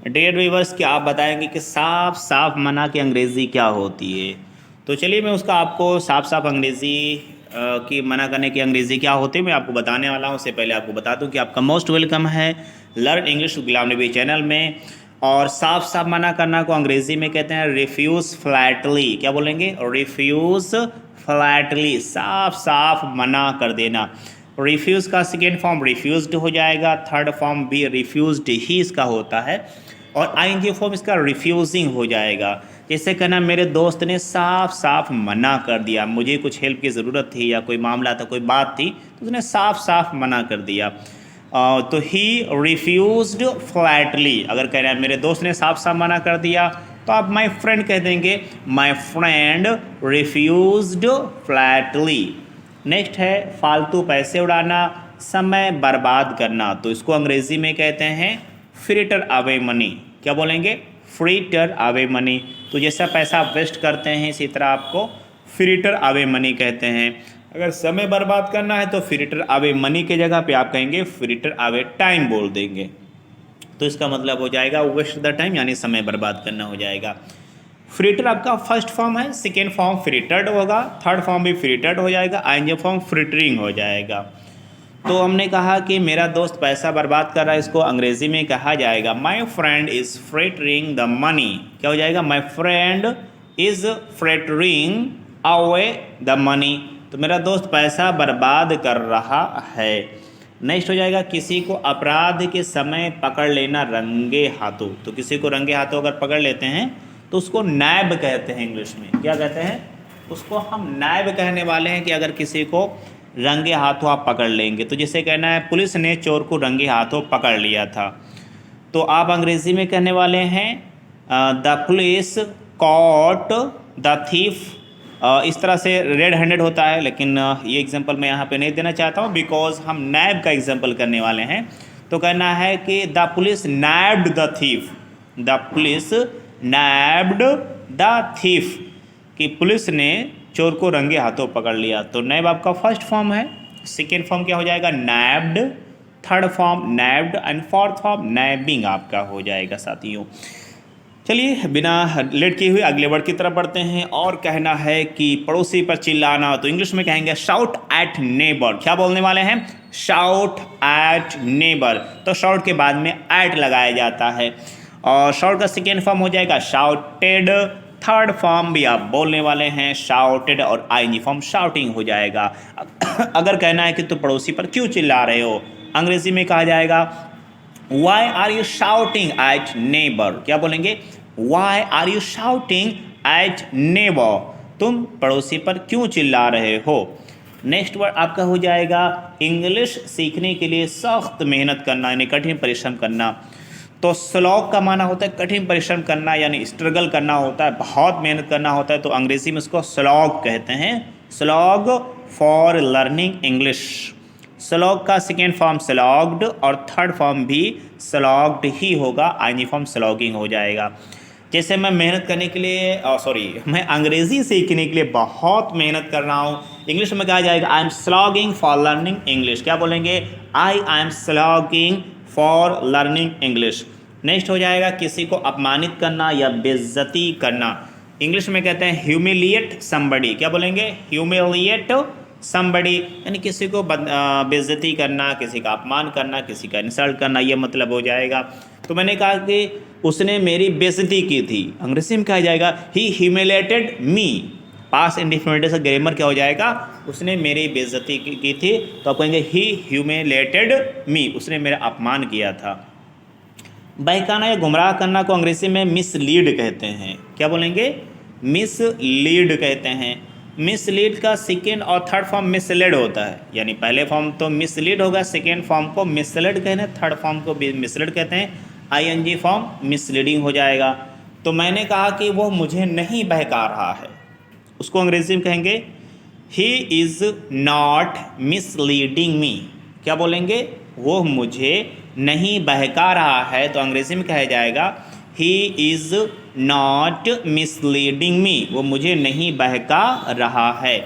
Dear viewers, क्या आप बताएंगे कि साफ साफ मना की अंग्रेज़ी क्या होती है? तो चलिए मैं उसका आपको साफ साफ अंग्रेज़ी की मना करने की अंग्रेज़ी क्या होती है मैं आपको बताने वाला हूँ। उससे पहले आपको बता दूँ कि आपका मोस्ट वेलकम है learn English Ghulam Nabi channel में। और साफ साफ मना करना को अंग्रेज़ी में कहते हैं रिफ्यूज़ फ्लैटली। क्या बोलेंगे? रिफ्यूज़ फ्लैटली, साफ साफ मना कर देना। रिफ्यूज़ का सेकेंड फॉर्म रिफ्यूज़ड हो जाएगा, थर्ड फॉर्म भी रिफ्यूज़ड ही इसका होता है, और आईएनजी फॉर्म इसका रिफ्यूजिंग हो जाएगा। जैसे कहना मेरे दोस्त ने साफ साफ मना कर दिया, मुझे कुछ हेल्प की ज़रूरत थी या कोई मामला था, कोई बात थी, तो उसने साफ साफ मना कर दिया। तो ही रिफ्यूज्ड फ्लैटली। अगर कहना है मेरे दोस्त ने साफ साफ मना कर दिया, तो आप माई फ्रेंड कह देंगे my friend refused Flatley. Next है फालतू पैसे उड़ाना, समय बर्बाद करना, तो इसको अंग्रेज़ी में कहते हैं फ्रिटर अवे मनी। क्या बोलेंगे? Fritter away money. तो जैसा पैसा आप वेस्ट करते हैं इसी तरह आपको फ्रिटर अवे मनी कहते हैं। अगर समय बर्बाद करना है तो फ्रिटर अवे मनी के जगह पे आप कहेंगे फ्रिटर अवे टाइम बोल देंगे। तो इसका मतलब हो जाएगा वेस्ट द टाइम, यानी समय बर्बाद करना हो जाएगा। फ्रिटर आपका फर्स्ट फॉर्म है, सेकेंड फॉर्म फ्रिटर्ड होगा, थर्ड फॉर्म भी फ्रिटर्ड हो जाएगा, आईएनजी फॉर्म फ्रिटरिंग हो जाएगा। तो हमने कहा कि मेरा दोस्त पैसा बर्बाद कर रहा है, इसको अंग्रेज़ी में कहा जाएगा my friend is frittering the money. क्या हो जाएगा? My friend is frittering away the money. तो मेरा दोस्त पैसा बर्बाद कर रहा है। नेक्स्ट हो जाएगा किसी को अपराध के समय पकड़ लेना रंगे हाथों। तो किसी को रंगे हाथों अगर पकड़ लेते हैं तो उसको नैब कहते हैं इंग्लिश में। क्या कहते हैं? उसको हम नैब कहने वाले हैं कि अगर किसी को रंगे हाथों आप पकड़ लेंगे। तो जैसे कहना है पुलिस ने चोर को रंगे हाथों पकड़ लिया था, तो आप अंग्रेज़ी में कहने वाले हैं the police caught the thief. इस तरह से रेड हैंडेड होता है, लेकिन ये एग्जांपल मैं यहाँ पे नहीं देना चाहता हूँ बिकॉज हम नैब का एग्जांपल करने वाले हैं। तो कहना है कि the police nabbed the thief. The police nabbed the thief, कि पुलिस ने चोर को रंगे हाथों पकड़ लिया। तो नैब आपका फर्स्ट फॉर्म है, सेकेंड फॉर्म क्या हो जाएगा? Nabbed, third form nabbed and fourth form nabbing आपका हो जाएगा साथियों। चलिए बिना लेट किए हुए अगले वर्ड की तरफ बढ़ते हैं। और कहना है कि पड़ोसी पर चिल्लाना, तो इंग्लिश में कहेंगे शाउट एट नेबर। क्या बोलने वाले हैं? Shout at neighbour. तो शाउट के बाद में एट लगाया जाता है, और शाउट का सेकेंड फॉर्म हो जाएगा शाउटेड, थर्ड फॉर्म भी आप बोलने वाले हैं शाउटेड, और आईएनजी फॉर्म शाउटिंग हो जाएगा। अगर कहना है कि तो पड़ोसी पर क्यों चिल्ला रहे हो, अंग्रेजी में कहा जाएगा Why are you shouting at neighbor? क्या बोलेंगे? Why are you shouting at neighbor? तुम पड़ोसी पर क्यों चिल्ला रहे हो। नेक्स्ट वर्ड आपका हो जाएगा इंग्लिश सीखने के लिए सख्त मेहनत करना, यानी कठिन परिश्रम करना। तो स्लॉग का माना होता है कठिन परिश्रम करना, यानी स्ट्रगल करना होता है, बहुत मेहनत करना होता है। तो अंग्रेजी में उसको स्लॉग कहते हैं, slog for learning English. Slog का सेकेंड फॉर्म स्लॉग्ड और थर्ड फॉर्म भी स्लॉग्ड ही होगा, आईएनजी फॉर्म स्लॉगिंग हो जाएगा। जैसे मैं मेहनत करने के लिए मैं अंग्रेज़ी सीखने के लिए बहुत मेहनत कर रहा हूँ, इंग्लिश में कहा जाएगा I am slogging for learning English. क्या बोलेंगे? I am slogging for learning English. Next हो जाएगा किसी को अपमानित करना या बेइज्जती करना, इंग्लिश में कहते हैं ह्यूमिलिएट समबडी। क्या बोलेंगे? ह्यूमिलिएट समबडी, यानी किसी को बेइज्जती करना, किसी का अपमान करना, किसी का इंसल्ट करना, ये मतलब हो जाएगा। तो मैंने कहा कि उसने मेरी बेइज्जती की थी, अंग्रेजी में कहा जाएगा ही ह्यूमिलेटेड मी। पास्ट इंडेफिनिट से ग्रामर क्या हो जाएगा? उसने मेरी बेइज्जती की थी, तो आप कहेंगे ही ह्यूमिलेटेड मी, उसने मेरा अपमान किया था। बहकाना या गुमराह करना को अंग्रेजी में मिसलीड कहते हैं। क्या बोलेंगे? मिसलीड कहते हैं। मिसलीड का सेकेंड और थर्ड फॉर्म मिसलेड होता है, यानी पहले फॉर्म तो मिसलीड होगा, सेकेंड फॉर्म को मिसलेड कहते हैं, थर्ड फॉर्म को भी मिसलेड कहते हैं, आईएनजी फॉर्म मिसलीडिंग हो जाएगा। तो मैंने कहा कि वो मुझे नहीं बहका रहा है, उसको अंग्रेजी में कहेंगे ही इज़ नॉट मिसलीडिंग मी। क्या बोलेंगे? वो मुझे नहीं बहका रहा है, तो अंग्रेजी में कहा जाएगा ही इज़ नॉट मिसलीडिंग मी, वो मुझे नहीं बहका रहा है।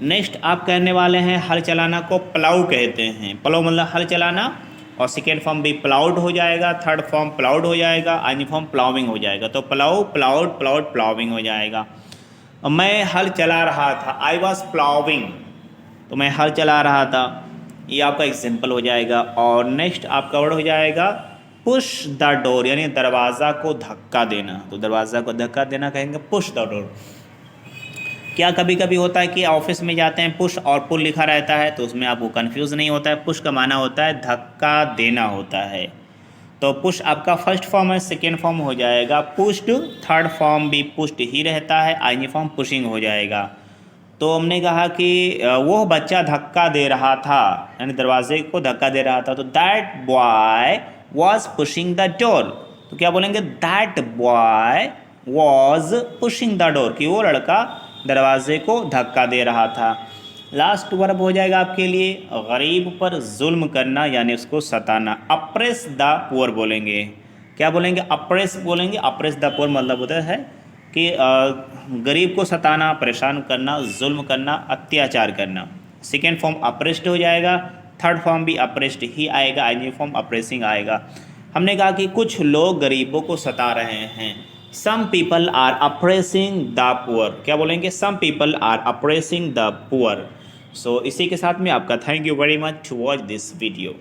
नेक्स्ट आप कहने वाले हैं हल चलाना को प्लाऊ कहते हैं। प्लाऊ मतलब हल चलाना, और सेकेंड फॉर्म भी प्लाउड हो जाएगा, थर्ड फॉर्म प्लाउड हो जाएगा, आईएनजी फॉर्म प्लाउइंग हो जाएगा। तो प्लाउ, प्लाउड, प्लाउड, प्लाउइंग हो जाएगा। और मैं हल चला रहा था, आई वॉज प्लाउइंग, तो मैं हल चला रहा था, ये आपका एग्जाम्पल हो जाएगा। और नेक्स्ट आपका वर्ड हो जाएगा पुश द डोर, यानी दरवाज़ा को धक्का देना। तो दरवाज़ा को धक्का देना कहेंगे पुश द डोर। क्या कभी कभी होता है कि ऑफिस में जाते हैं, पुश और पुल लिखा रहता है, तो उसमें आपको कन्फ्यूज़ नहीं होता है। पुश का माना होता है धक्का देना होता है। तो पुश आपका फर्स्ट फॉर्म है, सेकेंड फॉर्म हो जाएगा पुश्ड, थर्ड फॉर्म भी पुश्ड ही रहता है, आईएनजी फॉर्म पुशिंग हो जाएगा। तो हमने कहा कि वो बच्चा धक्का दे रहा था, यानी दरवाजे को धक्का दे रहा था। तो that boy was pushing the door. तो क्या बोलेंगे, that boy was pushing the door, कि वो लड़का दरवाजे को धक्का दे रहा था। लास्ट वर्ब हो जाएगा आपके लिए गरीब पर जुल्म करना, यानी उसको सताना। अप्रेस द पुअर बोलेंगे। क्या बोलेंगे, अप्रेस बोलेंगे। अप्रेस द पुअर मतलब होता है कि गरीब को सताना, परेशान करना, जुल्म करना, अत्याचार करना। सेकेंड फॉर्म अप्रेस्ड हो जाएगा, थर्ड फॉर्म भी अप्रेस्ड ही आएगा, आईएनजी फॉर्म अप्रेसिंग आएगा। हमने कहा कि कुछ लोग गरीबों को सता रहे हैं। Some people are oppressing the poor. क्या बोलेंगे, some people are oppressing the poor. So इसी के साथ में आपका thank you very much to watch this video.